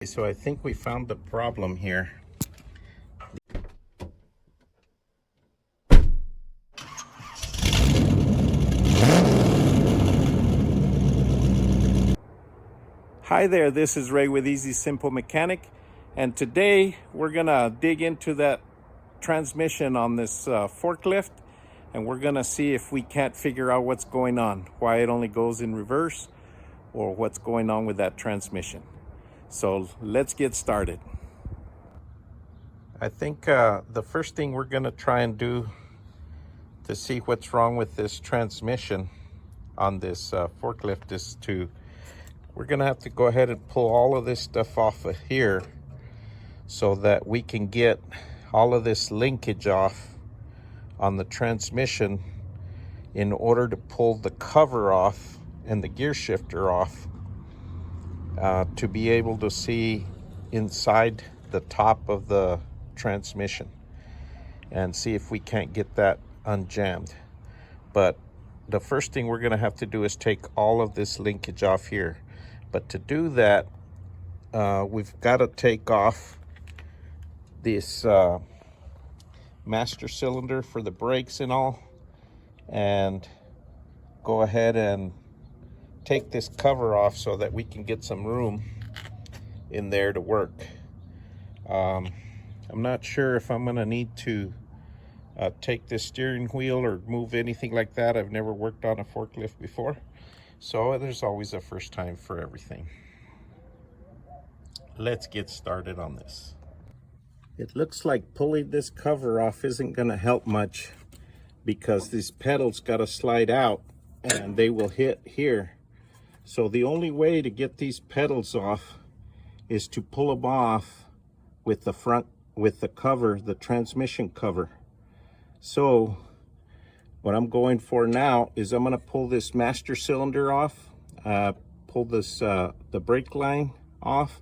So I think we found the problem here. Hi there, this is Ray with Easy Simple Mechanic, and today we're gonna dig into that transmission on this forklift, and we're gonna see if we can't figure out what's going on, why it only goes in reverse, or what's going on with that transmission. So let's get started. I think the first thing we're gonna try and do to see what's wrong with this transmission on this forklift is we're gonna have to go ahead and pull all of this stuff off of here so that we can get all of this linkage off on the transmission in order to pull the cover off and the gear shifter off to be able to see inside the top of the transmission and see if we can't get that unjammed. But the first thing we're going to have to do is take all of this linkage off here. But to do that, we've got to take off this master cylinder for the brakes and all, and go ahead and take this cover off so that we can get some room in there to work. I'm not sure if I'm going to need to take this steering wheel or move anything like that. I've never worked on a forklift before, so there's always a first time for everything. Let's get started on this. It looks like pulling this cover off isn't going to help much because these pedals got to slide out and they will hit here. So the only way to get these pedals off is to pull them off with the cover, the transmission cover. So what I'm going for now is I'm going to pull this master cylinder off, pull this the brake line off,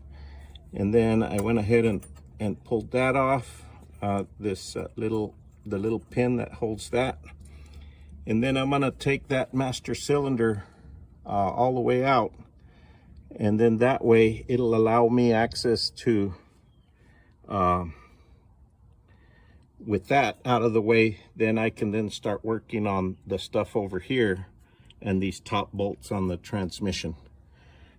and then I went ahead and pulled that off, the little pin that holds that, and then I'm going to take that master cylinder all the way out, and then that way it'll allow me access to with that out of the way, then I can then start working on the stuff over here and these top bolts on the transmission.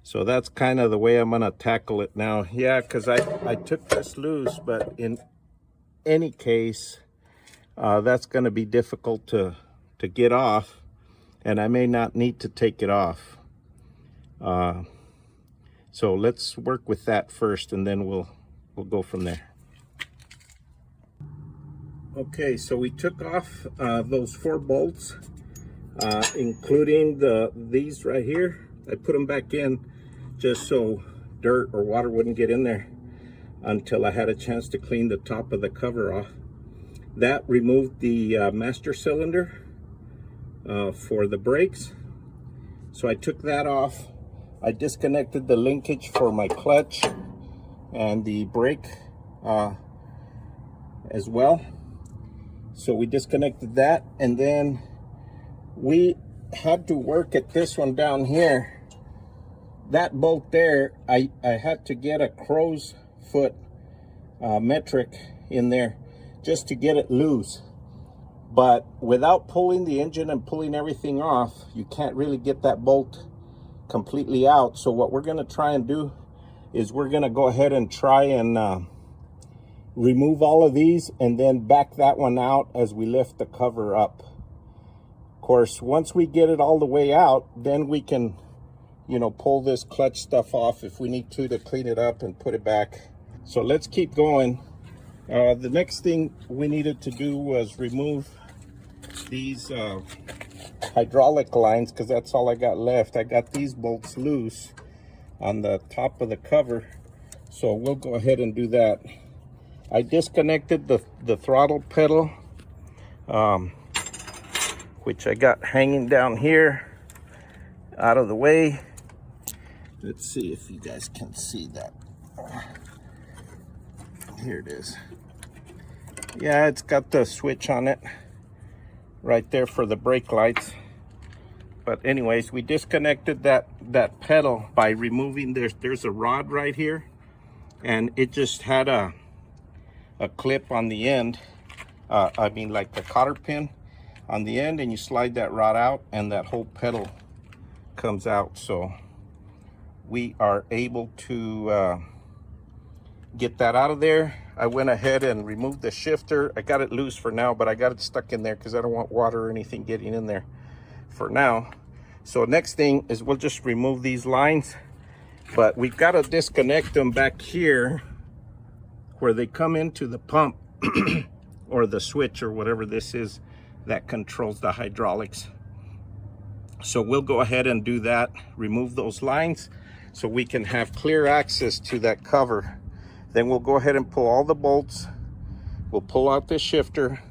So that's kind of the way I'm gonna tackle it now. Yeah, because I took this loose, but in any case, that's gonna be difficult to get off, and I may not need to take it off. So let's work with that first, and then we'll go from there. Okay, so we took off those 4 bolts, including these right here. I put them back in just so dirt or water wouldn't get in there until I had a chance to clean the top of the cover off. That removed the master cylinder for the brakes. So I took that off. I disconnected the linkage for my clutch and the brake as well. So we disconnected that, and then we had to work at this one down here. That bolt there, I had to get a crow's foot metric in there just to get it loose. But without pulling the engine and pulling everything off, you can't really get that bolt completely out. So what we're going to try and do is we're going to go ahead and try and remove all of these and then back that one out as we lift the cover up. Of course, once we get it all the way out, then we can, pull this clutch stuff off if we need to clean it up and put it back. So let's keep going. The next thing we needed to do was remove these hydraulic lines, because that's all I got left. I got these bolts loose on the top of the cover, so we'll go ahead and do that. I disconnected the throttle pedal, which I got hanging down here out of the way. Let's see if you guys can see that. Here it is. Yeah, it's got the switch on it right there for the brake lights. But anyways, we disconnected that pedal by removing, there's a rod right here and it just had a clip on the end. I mean, like the cotter pin on the end, and you slide that rod out and that whole pedal comes out. So we are able to get that out of there. I went ahead and removed the shifter. I got it loose for now, but I got it stuck in there because I don't want water or anything getting in there for now. So next thing is we'll just remove these lines, but we've got to disconnect them back here where they come into the pump or the switch or whatever this is that controls the hydraulics. So we'll go ahead and do that, remove those lines so we can have clear access to that cover. Then we'll go ahead and pull all the bolts. We'll pull out the shifter,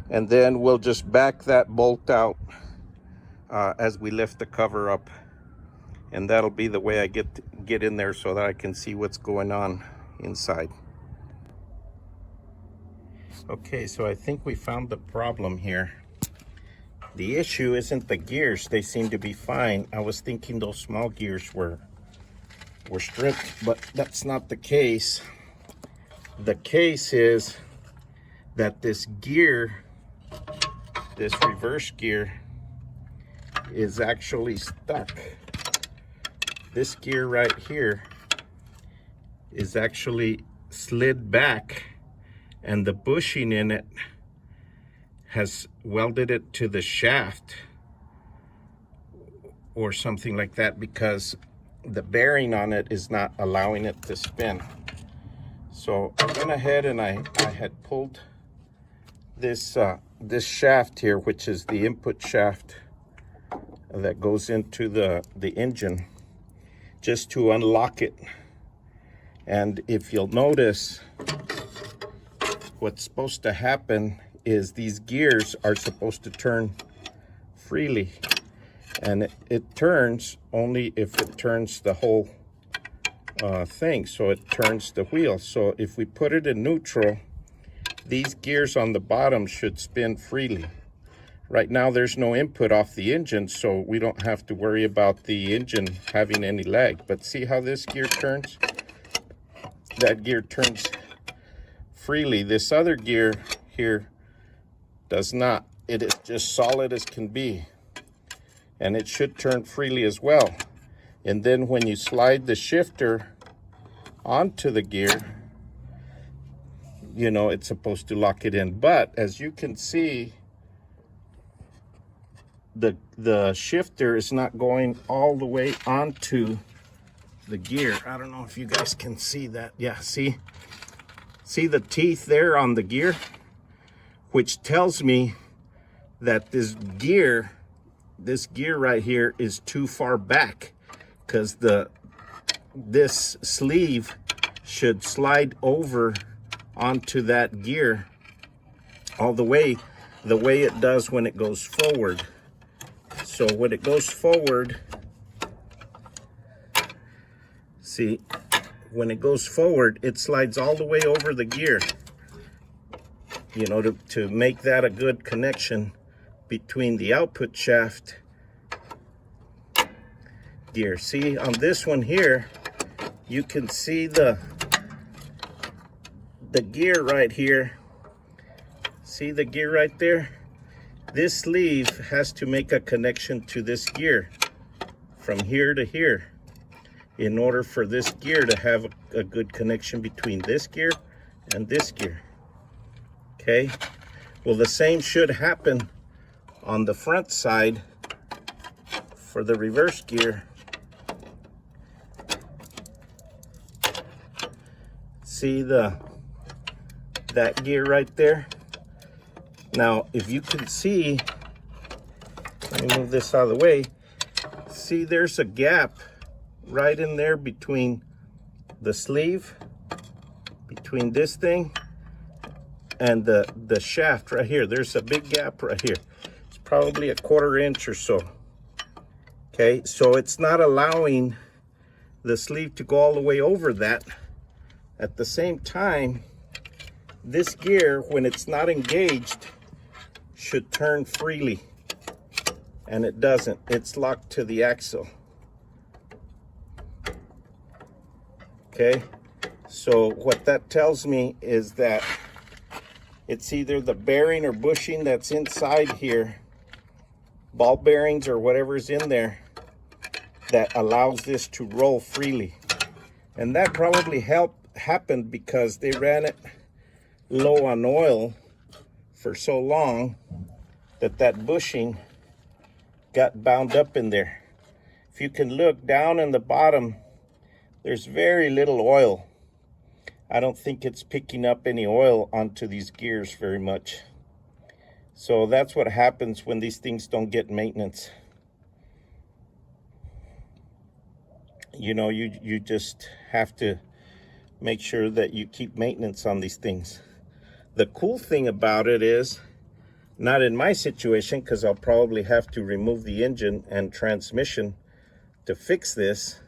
and then we'll just back that bolt out as we lift the cover up. And that'll be the way I get in there so that I can see what's going on inside. Okay, so I think we found the problem here. The issue isn't the gears. They seem to be fine. I was thinking those small gears were stripped, but that's not the case. The case is that this gear, this reverse gear, is actually stuck. This gear right here is actually slid back, and the bushing in it has welded it to the shaft or something like that, because the bearing on it is not allowing it to spin. So I went ahead and I had pulled this this shaft here, which is the input shaft that goes into the engine, just to unlock it. And if you'll notice, what's supposed to happen is these gears are supposed to turn freely, and it turns only if it turns the whole thing. So it turns the wheel. So if we put it in neutral, these gears on the bottom should spin freely. Right now there's no input off the engine, so we don't have to worry about the engine having any lag. But see how this gear turns? That gear turns freely. This other gear here does not. It is just solid as can be, and it should turn freely as well. And then when you slide the shifter onto the gear, you know, it's supposed to lock it in. But as you can see, the shifter is not going all the way onto the gear. I don't know if you guys can see that. Yeah, see the teeth there on the gear, which tells me that this gear right here is too far back, because this sleeve should slide over onto that gear all the way it does when it goes forward. So when it goes forward, see, when it goes forward, it slides all the way over the gear, you know, to make that a good connection between the output shaft gear. See, on this one here, you can see the gear right here. See the gear right there? This sleeve has to make a connection to this gear from here to here in order for this gear to have a good connection between this gear and this gear. Okay, well, the same should happen on the front side for the reverse gear. See that gear right there? Now, if you can see, let me move this out of the way. See, there's a gap right in there between the sleeve, between this thing and the shaft right here. There's a big gap right here. It's probably a 1/4 inch or so. Okay, so it's not allowing the sleeve to go all the way over that. At the same time, this gear, when it's not engaged, should turn freely, and it doesn't. It's locked to the axle. Okay, So what that tells me is that it's either the bearing or bushing that's inside here, ball bearings or whatever's in there, that allows this to roll freely. And that probably happened because they ran it low on oil for so long that bushing got bound up in there. If you can look down in the bottom, there's very little oil. I don't think it's picking up any oil onto these gears very much. So that's what happens when these things don't get maintenance. You know, you just have to make sure that you keep maintenance on these things. The cool thing about it is, not in my situation, because I'll probably have to remove the engine and transmission to fix this.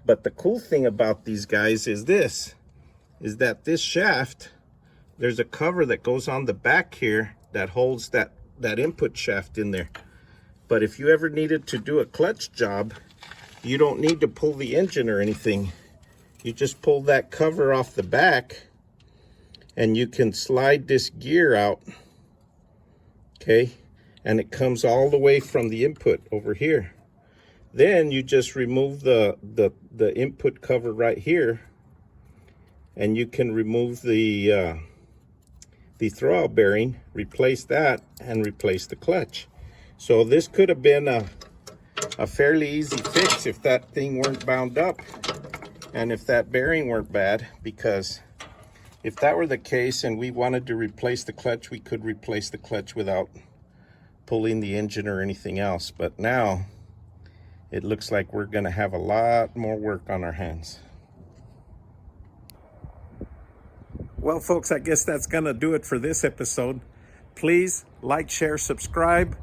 But the cool thing about these guys is that this shaft, there's a cover that goes on the back here that holds that input shaft in there. But if you ever needed to do a clutch job, you don't need to pull the engine or anything. You just pull that cover off the back and you can slide this gear out, okay? And it comes all the way from the input over here. Then you just remove the input cover right here, and you can remove the throwout bearing, replace that, and replace the clutch. So this could have been a fairly easy fix if that thing weren't bound up and if that bearing weren't bad, because if that were the case and we wanted to replace the clutch, we could replace the clutch without pulling the engine or anything else. But now it looks like we're going to have a lot more work on our hands. Well, folks, I guess that's going to do it for this episode. Please like, share, subscribe,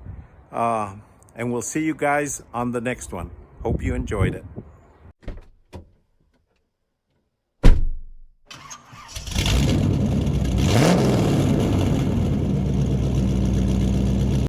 and we'll see you guys on the next one. Hope you enjoyed it.